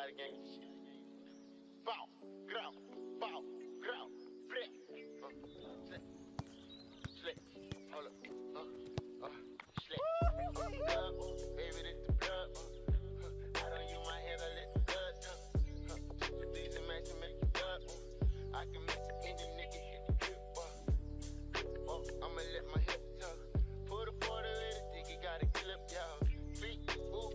got a gang of shit. Bow, ground, flip. Slick, hold up, slick. Blood, baby, this the blood. I don't use my hands, I let the blood. The these and match to make you blood. I can mix the engine, nigga, hit the drip. I'ma let my hips tuck. Put a quarter in the dick, you gotta clip, y'all. Feet, ooh.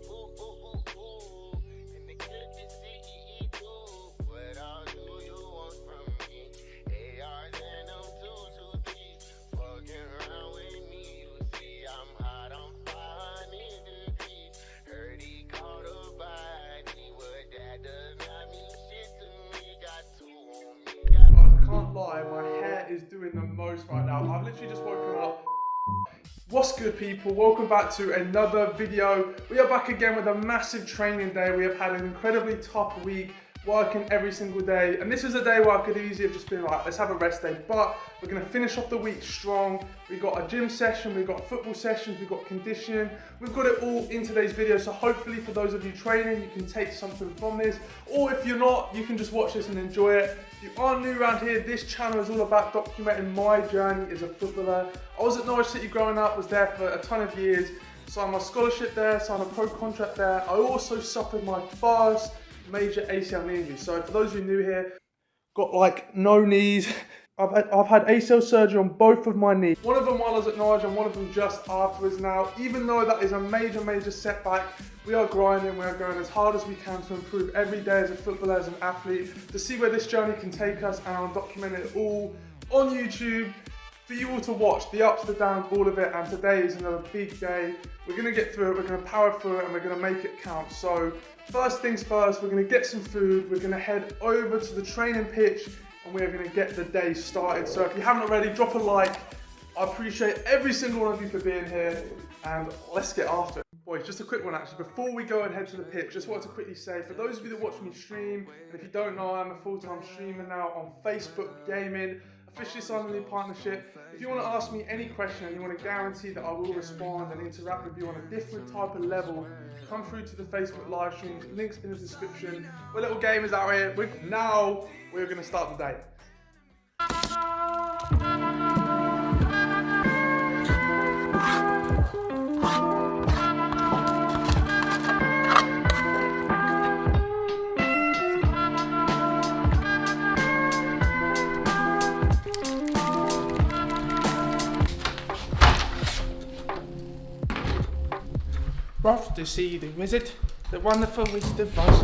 And the clip is CEE too. What all do you want from me? ARs and them 223. Fucking around with me, you see I'm hot, I'm 500 degrees. Heard he caught a body, what that does not mean shit to me. Got two on me. I can't lie, my hair is doing the most right now. I've literally just woken up. What's good, people? Welcome back to another video. We are back again with a massive training day. We have had an incredibly tough week, working every single day, and this is a day where I could easily have just been like, let's have a rest day, but we're going to finish off the week strong. We've got a gym session, we've got football sessions, we've got conditioning, we've got it all in today's video. So hopefully for those of you training, you can take something from this, or if you're not, you can just watch this and enjoy it. If you are new around here, this channel is all about documenting my journey as a footballer. I was at Norwich City growing up, was there for a ton of years, signed my scholarship there, signed a pro contract there. I also suffered my first major ACL knee injury. So for those of you new here, got like no knees. I've had ACL surgery on both of my knees. One of them while I was at Norwich and one of them just afterwards. Now, even though that is a major setback, we are grinding, we are going as hard as we can to improve every day as a footballer, as an athlete, to see where this journey can take us, and I'll document it all on YouTube for you all to watch, the ups, the downs, all of it. And today is another big day. We're gonna get through it, we're gonna power through it, and we're gonna make it count. So first things first, we're gonna get some food, we're gonna head over to the training pitch, and we're gonna get the day started. So if you haven't already, drop a like. I appreciate every single one of you for being here, and let's get after it. Boys, just a quick one actually. Before we go and head to the pitch, just wanted to quickly say, for those of you that watch me stream, and if you don't know, I'm a full-time streamer now on Facebook Gaming, officially signed a new partnership. If you want to ask me any question and you want to guarantee that I will respond and interact with you on a different type of level, come through to the Facebook live streams, links in the description. We're little gamers out here. Now we're going to start the day. Off to see the wizard, the wonderful wizard of Oz.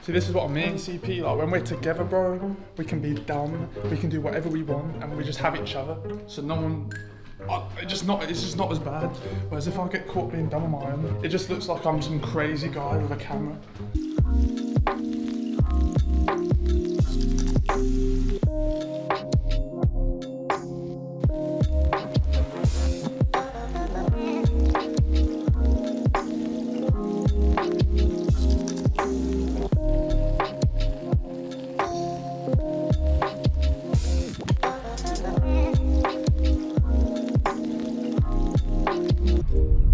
See, this is what I mean, CP, like when we're together, bro, we can be dumb, we can do whatever we want, and we just have each other. So no one, it's just not as bad. Whereas if I get caught being dumb on my own, it just looks like I'm some crazy guy with a camera.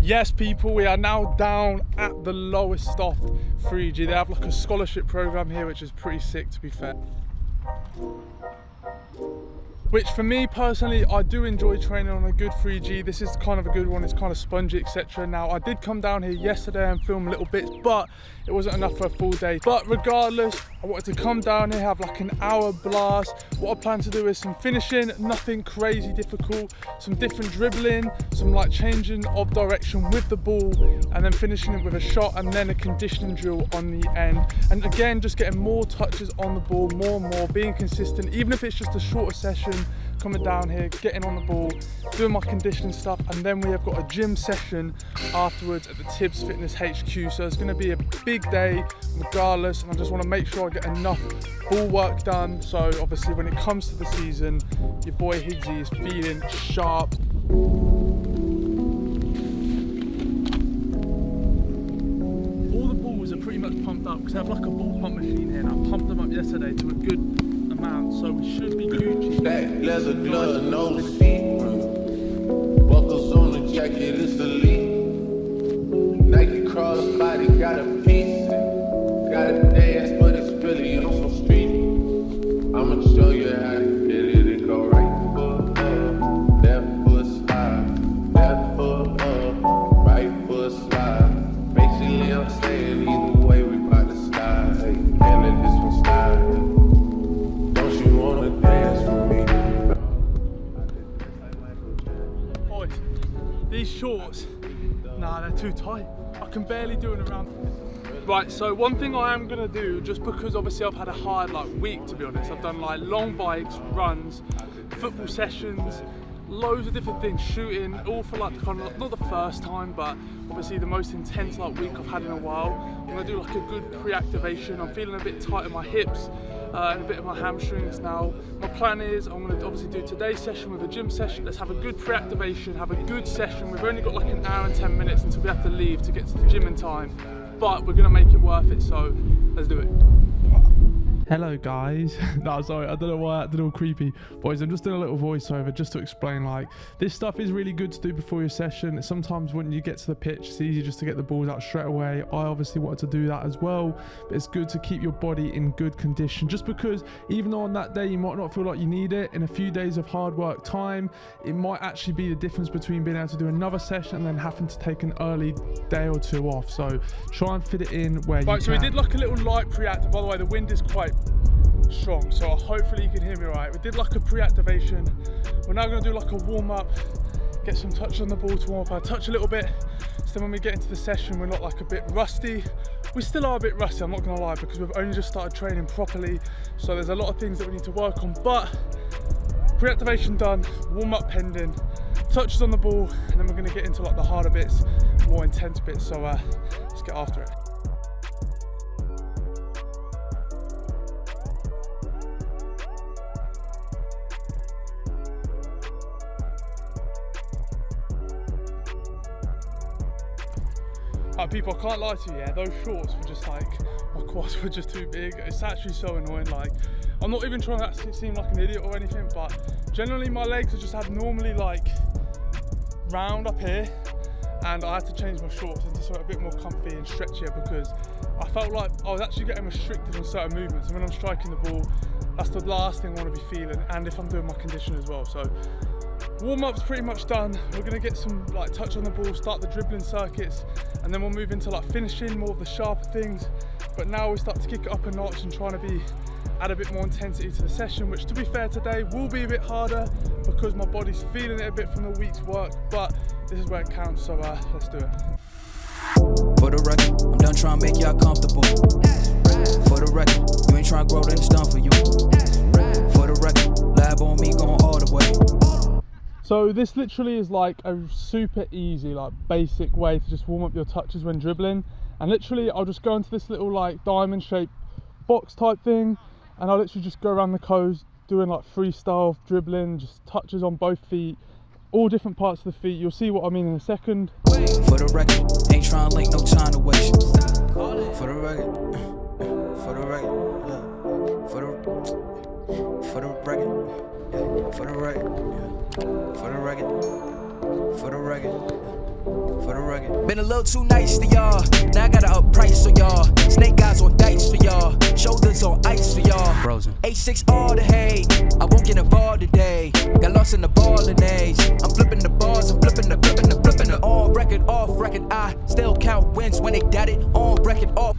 Yes, people, we are now down at the lowest of 3G. They have like a scholarship program here, which is pretty sick, to be fair. Which for me personally, I do enjoy training on a good 3G. This is kind of a good one, it's kind of spongy, etc. Now, I did come down here yesterday and film little bits, but it wasn't enough for a full day. But regardless, I wanted to come down here, have like an hour blast. What I plan to do is some finishing, nothing crazy difficult, some different dribbling, some like changing of direction with the ball, and then finishing it with a shot, and then a conditioning drill on the end. And again, just getting more touches on the ball, more and more, being consistent, even if it's just a shorter session, coming down here, getting on the ball, doing my conditioning stuff, and then we have got a gym session afterwards at the Tibbs Fitness HQ. So it's going to be a big day regardless, and I just want to make sure I get enough ball work done. So obviously when it comes to the season, your boy Higgsy is feeling sharp. All the balls are pretty much pumped up because I have like a ball pump machine here, and I pumped them up yesterday to a good amount, so we should be Gucci. Back leather glove, no feet. Buckles on the jacket, it's elite. Nike crossbody got a piece. Got a shorts, nah, they're too tight. I can barely do it around. Right, so one thing I am gonna do, just because obviously I've had a hard week, to be honest. I've done long bikes, runs, football sessions, loads of different things, shooting, all for kind of not the first time, but obviously the most intense week I've had in a while. I'm gonna do a good pre-activation. I'm feeling a bit tight in my hips and a bit of my hamstrings now. My plan is I'm gonna obviously do today's session with a gym session. Let's have a good pre-activation, have a good session. We've only got an hour and 10 minutes until we have to leave to get to the gym in time, but we're gonna make it worth it, so let's do it. Hello guys. No, sorry, I don't know why I did all creepy. Boys, I'm just doing a little voiceover just to explain this stuff is really good to do before your session. Sometimes when you get to the pitch, it's easy just to get the balls out straight away. I obviously wanted to do that as well, but it's good to keep your body in good condition, just because even though on that day you might not feel like you need it, in a few days of hard work time, it might actually be the difference between being able to do another session and then having to take an early day or two off. So try and fit it in where you can. Right, so we did a little light pre-active. By the way, the wind is quite strong, so hopefully you can hear me right. We did a pre-activation. We're now going to do a warm-up, get some touch on the ball to warm up. I touch a little bit, so then when we get into the session we're not a bit rusty. We still are a bit rusty, I'm not going to lie, because we've only just started training properly, so there's a lot of things that we need to work on, but pre-activation done, warm-up pending, touches on the ball, and then we're going to get into the harder bits, more intense bits, so let's get after it. People, I can't lie to you, yeah, those shorts were just my quads were just too big. It's actually so annoying. I'm not even trying to seem like an idiot or anything, but generally my legs are just abnormally round up here, and I had to change my shorts into something a bit more comfy and stretchier, because I felt like I was actually getting restricted on certain movements, and when I'm striking the ball, that's the last thing I want to be feeling, and if I'm doing my condition as well. So warm-up's pretty much done. We're going to get some touch on the ball, start the dribbling circuits, and then we'll move into finishing, more of the sharper things. But now we start to kick it up a notch and trying to add a bit more intensity to the session, which to be fair today will be a bit harder because my body's feeling it a bit from the week's work, but this is where it counts, so let's do it. For the record, I'm done trying to make y'all comfortable. For the record, you ain't trying to grow, then it's done for you. For the record, lab on me going all the way. So this literally is a super easy, basic way to just warm up your touches when dribbling. And literally I'll just go into this little diamond shaped box type thing, and I'll literally just go around the coast doing freestyle dribbling, just touches on both feet, all different parts of the feet. You'll see what I mean in a second. For the record, ain't trying to link, no time to waste. For the record, for the record, yeah. For the record, for the record. For the record, for the record, for the record. Been a little too nice to y'all. Now I gotta up price for y'all. Snake eyes on dice for y'all. Shoulders on ice for y'all. Frozen. A6 all the hate. I won't get involved today. Got lost in the ball and A's. I'm flipping the bars. I'm flipping the. On record, off record. I still count wins when they got it. On record, off.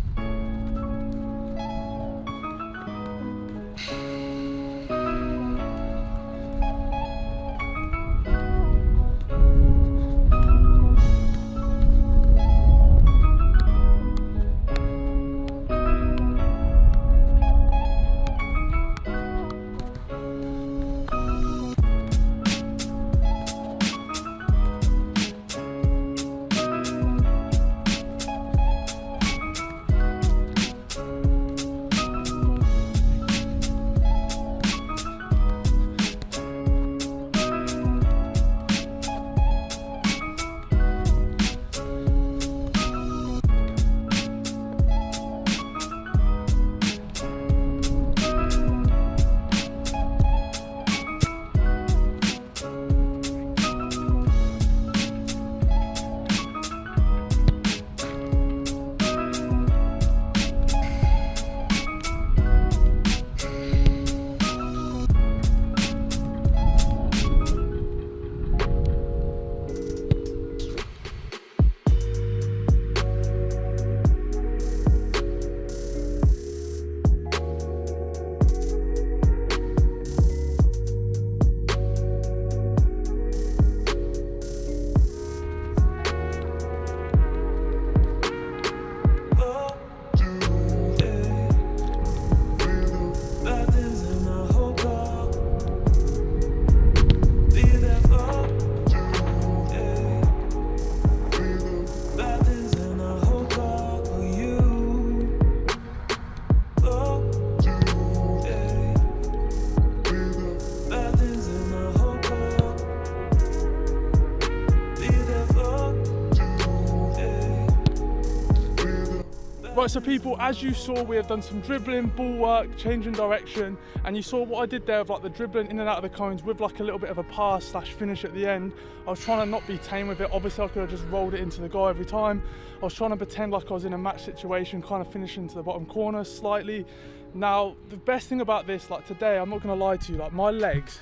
Right, so people, as you saw, we have done some dribbling, ball work, changing direction, and you saw what I did there of like the dribbling in and out of the cones with like a little bit of a pass slash finish at the end. I was trying to not be tame with it. Obviously I could have just rolled it into the guy every time. I was trying to pretend like I was in a match situation, kind of finishing to the bottom corner slightly. Now, the best thing about this, like today, I'm not gonna lie to you, like my legs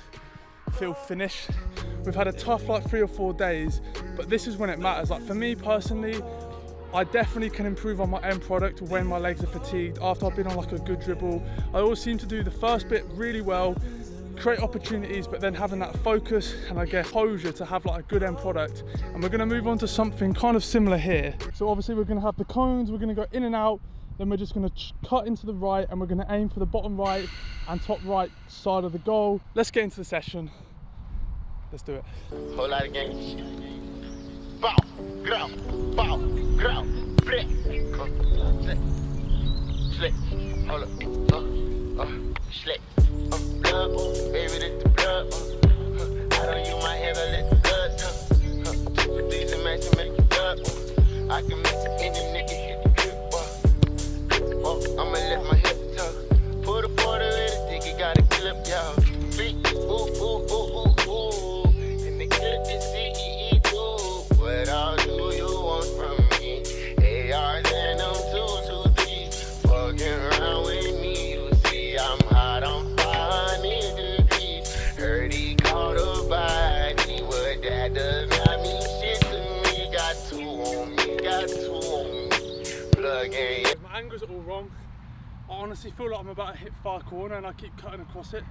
feel finished. We've had a tough like 3 or 4 days, but this is when it matters. Like for me personally, I definitely can improve on my end product when my legs are fatigued after I've been on like a good dribble. I always seem to do the first bit really well, create opportunities, but then having that focus and I guess composure to have like a good end product. And we're gonna move on to something kind of similar here. So obviously we're gonna have the cones, we're gonna go in and out, then we're just gonna cut into the right and we're gonna aim for the bottom right and top right side of the goal. Let's get into the session. Let's do it. Whole lot of games. Bow, ground, bow, ground, break. Slick, hold up, slick. Blood, baby, this the blood. I don't use my hands, I let the blood touch. With these and match to make you blood. I can make any nigga hit the grip. I'ma let my hip tuck. Put a quarter in the dick, you gotta clip, y'all. Feet, ooh, ooh, ooh, ooh, ooh. And the clip is CEE too. What all do you want from me? ARs and them 223. Fucking around with me, you see I'm hot, I'm 500 degrees. Heard he caught a body, what that does not mean shit to me. Got 2 on me, got 2 on me. Plug in. My angles are all wrong. I honestly feel like I'm about to hit far corner and I keep cutting across it.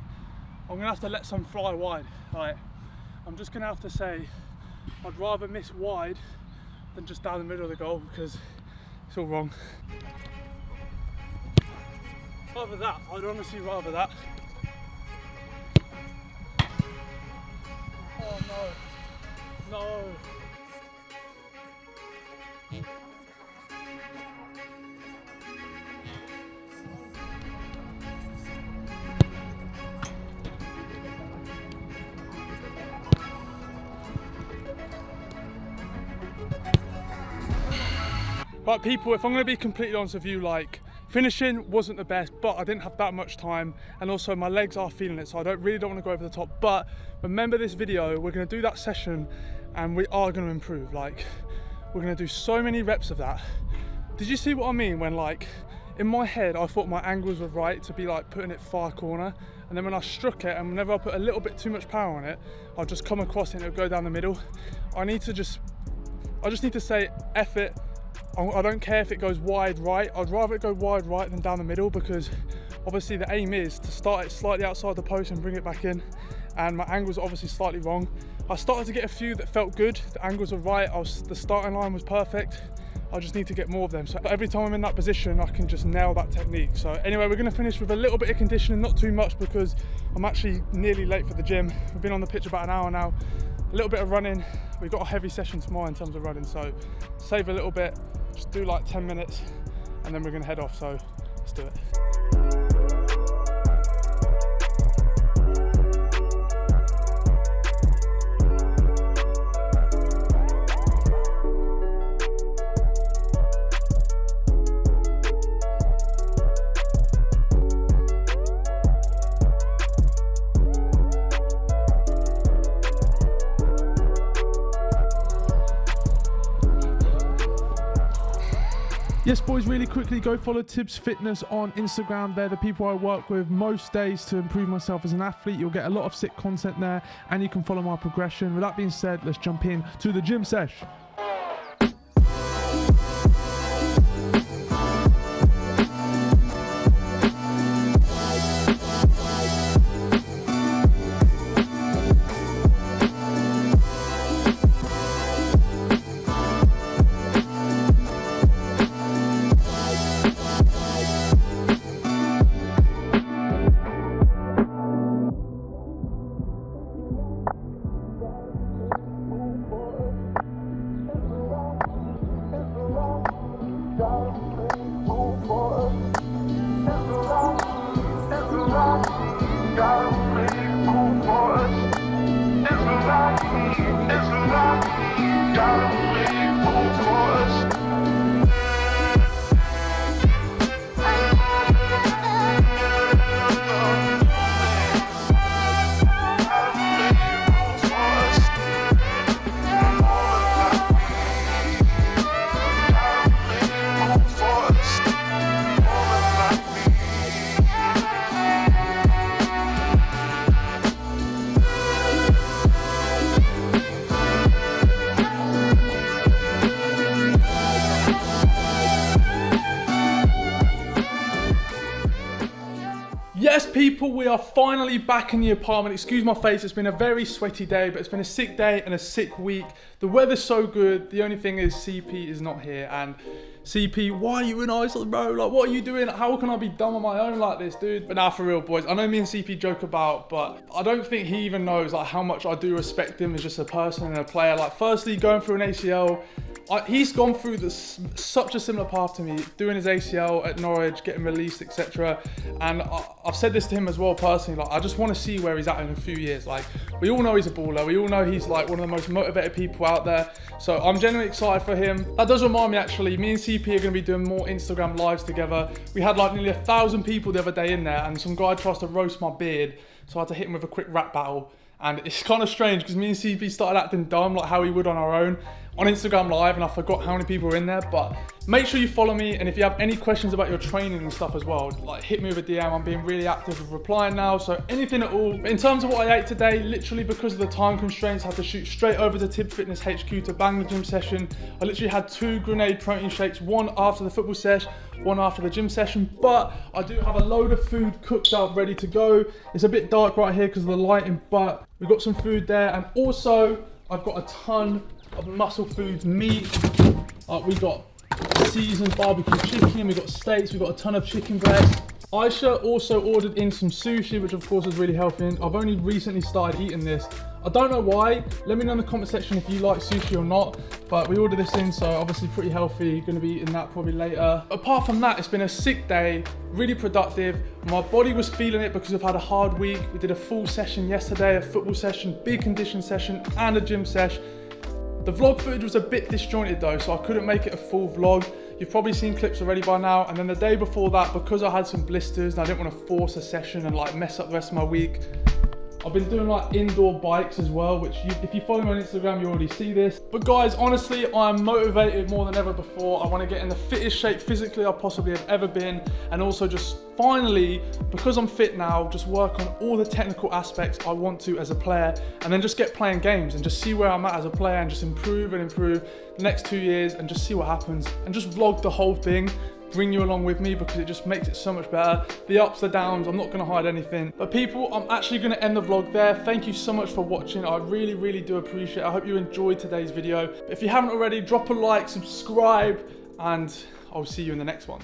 I'm gonna have to let some fly wide. Like, I'm just gonna have to say, I'd rather miss wide than just down the middle of the goal because it's all wrong. Rather that, I'd honestly rather that. Oh no, no. Right people, if I'm going to be completely honest with you, like finishing wasn't the best, but I didn't have that much time and also my legs are feeling it, so I don't want to go over the top. But remember this video, we're going to do that session and we are going to improve. Like we're going to do so many reps of that. Did you see what I mean when like in my head I thought my angles were right to be like putting it far corner, and then when I struck it and whenever I put a little bit too much power on it, I'll just come across it and it'll go down the middle. I just need to say F it. I don't care if it goes wide right. I'd rather it go wide right than down the middle, because obviously the aim is to start it slightly outside the post and bring it back in, and my angles are obviously slightly wrong. I started to get a few that felt good, the angles are right, the starting line was perfect. I just need to get more of them, so every time I'm in that position I can just nail that technique. So anyway, we're going to finish with a little bit of conditioning, not too much because I'm actually nearly late for the gym. We've been on the pitch about an hour now. A little bit of running. We've got a heavy session tomorrow in terms of running, so save a little bit, just do like 10 minutes and then we're going to head off, so let's do it. Yes boys, really quickly, go follow Tibbs Fitness on Instagram. They're the people I work with most days to improve myself as an athlete. You'll get a lot of sick content there and you can follow my progression. With that being said, let's jump in to the gym sesh. Yes, people, we are finally back in the apartment. Excuse my face, it's been a very sweaty day, but it's been a sick day and a sick week. The weather's so good. The only thing is CP is not here. And CP, why are you in Iceland, bro? Like, what are you doing? How can I be dumb on my own like this, dude? But now, for real, boys, I know me and CP joke about, but I don't think he even knows like how much I do respect him as just a person and a player. Like, firstly, going through an ACL, he's gone through such a similar path to me, doing his ACL at Norwich, getting released, etc. And I've said this to him as well personally, like, I just want to see where he's at in a few years. Like, we all know he's a baller. We all know he's like one of the most motivated people out there. So I'm genuinely excited for him. That does remind me, actually, me and CP are going to be doing more Instagram lives together. We had like nearly 1,000 people the other day in there, and some guy tries to roast my beard, so I had to hit him with a quick rap battle. And it's kind of strange because me and CP started acting dumb like how we would on our own on Instagram Live, and I forgot how many people were in there. But make sure you follow me, and if you have any questions about your training and stuff as well, like, hit me with a DM. I'm being really active with replying now, so anything at all. But in terms of what I ate today, literally because of the time constraints, I had to shoot straight over to Tib Fitness HQ to bang the gym session. I literally had 2 grenade protein shakes, one after the football session, one after the gym session, but I do have a load of food cooked up ready to go. It's a bit dark right here because of the lighting, but we've got some food there, and also I've got a ton of muscle foods, meat. We got seasoned barbecue chicken, we got steaks, we got a ton of chicken breast. Aisha also ordered in some sushi, which of course is really healthy. I've only recently started eating this. I don't know why. Let me know in the comment section if you like sushi or not. But we ordered this in, so obviously pretty healthy. Gonna be eating that probably later. Apart from that, it's been a sick day, really productive. My body was feeling it because I've had a hard week. We did a full session yesterday, a football session, big condition session, and a gym session. The vlog footage was a bit disjointed though, so I couldn't make it a full vlog. You've probably seen clips already by now. And then the day before that, because I had some blisters and I didn't want to force a session and like mess up the rest of my week, I've been doing like indoor bikes as well, which if you follow me on Instagram, you already see this. But guys, honestly, I'm motivated more than ever before. I want to get in the fittest shape physically I possibly have ever been. And also just finally, because I'm fit now, just work on all the technical aspects I want to as a player, and then just get playing games and just see where I'm at as a player and just improve and improve the next 2 years and just see what happens and just vlog the whole thing. Bring you along with me because it just makes it so much better. The ups, the downs, I'm not going to hide anything. But people, I'm actually going to end the vlog there. Thank you so much for watching. I really, really do appreciate it. I hope you enjoyed today's video. But if you haven't already, drop a like, subscribe, and I'll see you in the next one.